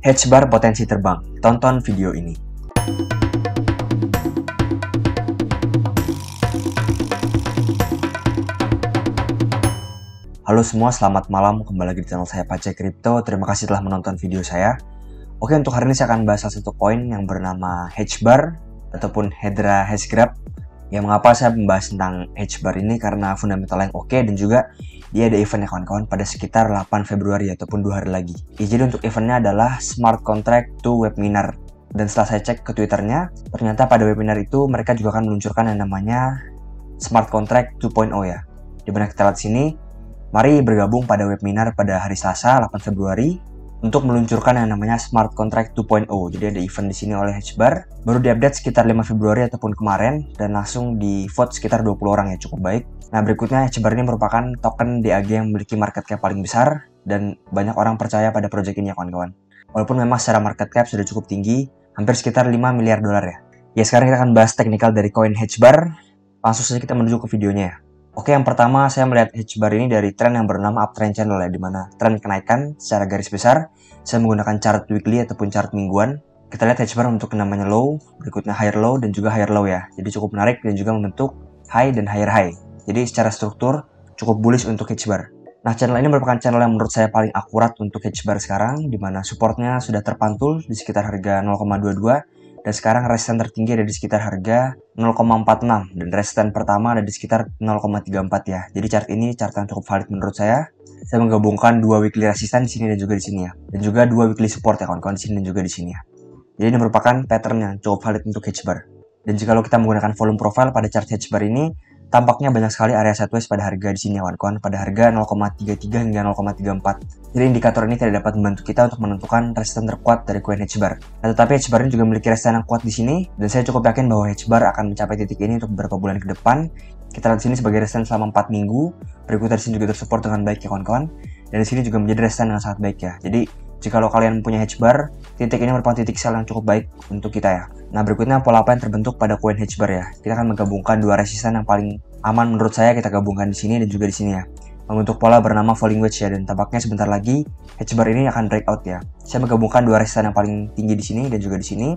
H-bar potensi terbang. Tonton video ini. Halo semua, selamat malam. Kembali lagi di channel saya Pace Crypto. Terima kasih telah menonton video saya. Oke, untuk hari ini saya akan bahas salah satu koin yang bernama H-bar ataupun Hedera Hashgraph. Ya, mengapa saya membahas tentang H-bar ini? Karena fundamental yang oke dan juga dia ada event ya kawan-kawan pada sekitar 8 Februari ataupun 2 hari lagi. Ya, jadi untuk eventnya adalah Smart Contract to Webinar. Dan setelah saya cek ke Twitternya, ternyata pada webinar itu mereka juga akan meluncurkan yang namanya Smart Contract 2.0 ya. Dimana kita lihat sini, mari bergabung pada webinar pada hari Selasa 8 Februari untuk meluncurkan yang namanya Smart Contract 2.0. Jadi ada event di sini oleh H-bar. Baru diupdate sekitar 5 Februari ataupun kemarin dan langsung di vote sekitar 20 orang ya, cukup baik. Nah, berikutnya H-bar ini merupakan token DAG yang memiliki market cap paling besar dan banyak orang percaya pada proyek ini ya kawan-kawan. Walaupun memang secara market cap sudah cukup tinggi, hampir sekitar 5 miliar dolar ya. Ya, sekarang kita akan bahas teknikal dari koin H-bar. Langsung saja kita menuju ke videonya ya. Oke, yang pertama saya melihat H-bar ini dari tren yang bernama uptrend channel ya, dimana tren kenaikan secara garis besar. Saya menggunakan chart weekly ataupun chart mingguan. Kita lihat H-bar membentuk namanya low, berikutnya higher low dan juga higher low ya. Jadi cukup menarik dan juga membentuk high dan higher high. Jadi secara struktur cukup bullish untuk H-bar. Nah, channel ini merupakan channel yang menurut saya paling akurat untuk H-bar sekarang, dimana supportnya sudah terpantul di sekitar harga 0,22. Dan sekarang resisten tertinggi ada di sekitar harga 0,46 dan resisten pertama ada di sekitar 0,34 ya. Jadi chart ini chart yang cukup valid menurut saya. Saya menggabungkan dua weekly resisten di sini dan juga di sini ya. Dan juga dua weekly support ya kawan-kawan di sini dan juga di sini ya. Jadi ini merupakan pattern yang cukup valid untuk H-bar. Dan jika kita menggunakan volume profile pada chart H-bar ini, tampaknya banyak sekali area sideways pada harga di sini ya kawan-kawan, pada harga 0,33 hingga 0,34. Jadi indikator ini tidak dapat membantu kita untuk menentukan resisten terkuat dari koin H-bar. Nah, tetapi H-bar ini juga memiliki resisten yang kuat di sini dan saya cukup yakin bahwa H-bar akan mencapai titik ini untuk beberapa bulan ke depan. Kita lihat di sini sebagai resisten selama 4 minggu. Berikutnya di sini juga tersupport dengan baik ya kawan-kawan. Dan di sini juga menjadi resisten yang sangat baik ya. Jadi jika kalian punya H-bar, titik ini merupakan titik sell yang cukup baik untuk kita ya. Nah, berikutnya pola apa yang terbentuk pada koin H-bar ya. Kita akan menggabungkan dua resisten yang paling aman menurut saya, kita gabungkan di sini dan juga di sini ya. Membentuk pola bernama falling wedge ya, dan tampaknya sebentar lagi H-bar ini akan breakout ya. Saya menggabungkan dua resisten yang paling tinggi di sini dan juga di sini.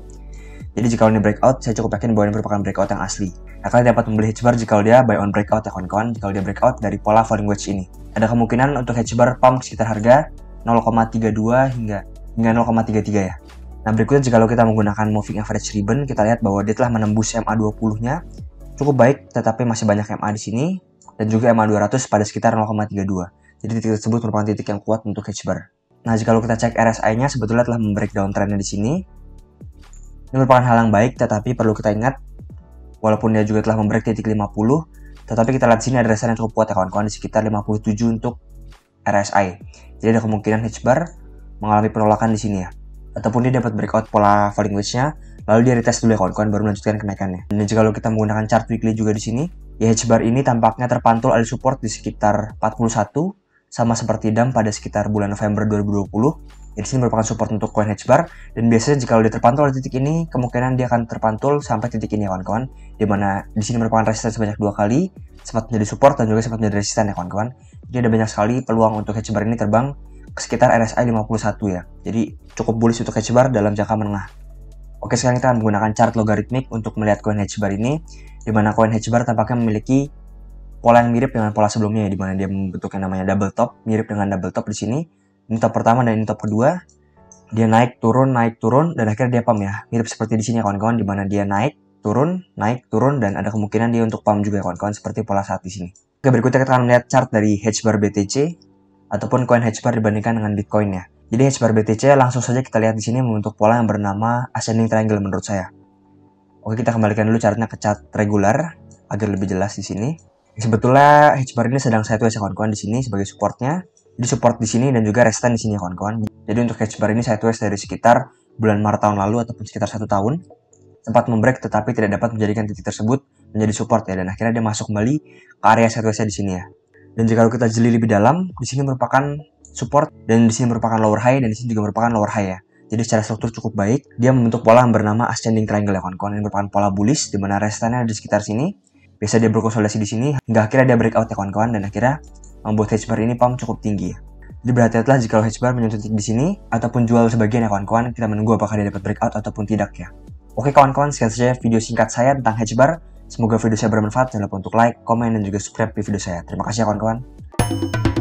Jadi jika ini breakout, saya cukup yakin bahwa ini merupakan breakout yang asli. Nah, kalian dapat membeli H-bar jika dia buy on breakout ya kawan-kawan. Jika dia breakout dari pola falling wedge ini, ada kemungkinan untuk H-bar pump sekitar harga 0,32 hingga 0,33 ya. Nah, berikutnya jika kita menggunakan moving average ribbon, kita lihat bahwa dia telah menembus MA20-nya cukup baik, tetapi masih banyak MA di sini dan juga MA200 pada sekitar 0,32. Jadi titik tersebut merupakan titik yang kuat untuk H-bar. Nah, jika kita cek RSI-nya sebetulnya telah membreakdown trennya di sini. Ini merupakan hal yang baik, tetapi perlu kita ingat walaupun dia juga telah membreak titik 50, tetapi kita lihat di sini ada resisten yang cukup kuat ya kawan-kawan di sekitar 57 untuk RSI. Jadi ada kemungkinan H-bar mengalami penolakan di sini ya. Ataupun dia dapat breakout pola falling wedge-nya, lalu dia retest dulu ya kawan-kawan baru melanjutkan kenaikannya. Dan jika kita menggunakan chart weekly juga di sini, ya H-bar ini tampaknya terpantul ada support di sekitar 41 sama seperti DAM pada sekitar bulan November 2020. Jadi sini merupakan support untuk koin H-bar dan biasanya jika dia terpantul di titik ini, kemungkinan dia akan terpantul sampai titik ini ya kawan-kawan. Di mana di sini merupakan resisten sebanyak 2 kali, sempat menjadi support dan juga sempat menjadi resisten ya kawan-kawan. Jadi ada banyak sekali peluang untuk H-bar ini terbang ke sekitar RSI 51 ya. Jadi cukup bullish untuk H-bar dalam jangka menengah. Oke, sekarang kita akan menggunakan chart logaritmik untuk melihat koin H-bar ini, di mana koin H-bar tampaknya memiliki pola yang mirip dengan pola sebelumnya ya, di mana dia membentuk yang namanya double top, mirip dengan double top di sini. Ini top pertama dan ini top kedua. Dia naik turun, dan akhirnya dia pump ya. Mirip seperti di sini ya kawan-kawan, di mana dia naik turun, dan ada kemungkinan dia untuk pump juga ya kawan-kawan seperti pola saat di sini. Oke, berikutnya kita akan melihat chart dari H-bar BTC ataupun koin H-bar dibandingkan dengan Bitcoin ya. Jadi H-bar BTC langsung saja kita lihat di sini membentuk pola yang bernama ascending triangle menurut saya. Oke, kita kembalikan dulu chartnya ke chart regular agar lebih jelas di sini. Sebetulnya H-bar ini sedang sideways ya kawan-kawan di sini sebagai supportnya. Jadi support di sini dan juga resisten di sini ya kawan-kawan. Jadi untuk H-bar ini sideways dari sekitar bulan Maret tahun lalu ataupun sekitar 1 tahun. Sempat membreak tetapi tidak dapat menjadikan titik tersebut menjadi support ya, dan akhirnya dia masuk kembali ke area sideways-nya di sini ya. Dan jika kita jeli lebih dalam, di sini merupakan support dan di sini merupakan lower high dan di sini juga merupakan lower high ya. Jadi secara struktur cukup baik. Dia membentuk pola yang bernama ascending triangle ya kawan-kawan. Ini merupakan pola bullish di mana resistannya di sekitar sini. Biasa dia berkonsolidasi di sini hingga akhirnya dia breakout ya kawan-kawan dan akhirnya membuat H-bar ini pump cukup tinggi ya. Jadi berhati-hatilah jika H-bar menyentuh titik di sini ataupun jual sebagian ya kawan-kawan. Kita menunggu apakah dia dapat breakout ataupun tidak ya. Oke kawan-kawan, sekian saja video singkat saya tentang H-bar. Semoga video saya bermanfaat. Jangan lupa untuk like, komen, dan juga subscribe di video saya. Terima kasih ya kawan-kawan.